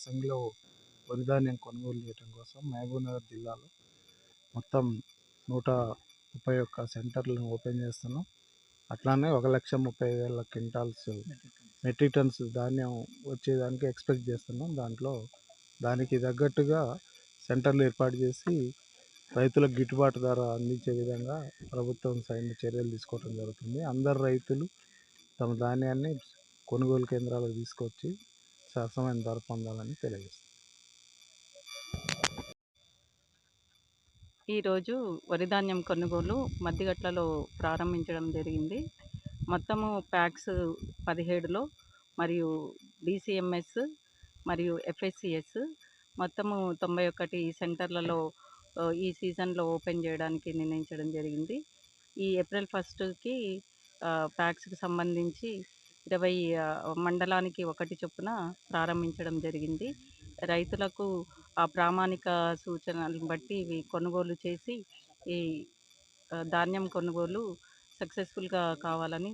యాసంగిలో వరి ధాన్యం కొనుగోలు చేయడం కోసం మహబూబ్నగర్ జిల్లాలో మొత్తం 131 సెంటర్లను ఓపెన్ చేస్తున్నాం. అట్లానే 1,30,000 క్వింటాల్స్ మెట్రిక్ టన్స్ ధాన్యం వచ్చేదానికి ఎక్స్పెక్ట్ చేస్తున్నాం. దానికి తగ్గట్టుగా సెంటర్లు ఏర్పాటు చేసి రైతులకు గిట్టుబాటు ధర అందించే విధంగా ప్రభుత్వం సరైన చర్యలు తీసుకోవడం జరుగుతుంది. అందరు రైతులు తమ ధాన్యాన్ని కొనుగోలు కేంద్రాలకు తీసుకొచ్చి సరసమైన ధర పొందాలని తెలియజేస్తుంది. ఈరోజు వరి ధాన్యం కొనుగోలు మద్దిగట్లలో ప్రారంభించడం జరిగింది. మొత్తము ప్యాక్స్ 17లో మరియు DCMS మరియు FSCS మొత్తము 91 సెంటర్లలో ఈ సీజన్లో ఓపెన్ చేయడానికి నిర్ణయించడం జరిగింది. ఈ ఏప్రిల్ 1కి ప్యాక్స్కి సంబంధించి 20 మండలానికి 1 చొప్పున ప్రారంభించడం జరిగింది. రైతులకు ఆ ప్రామాణిక సూచనలను బట్టి ఇవి కొనుగోలు చేసి ఈ ధాన్యం కొనుగోలు సక్సెస్ఫుల్గా కావాలని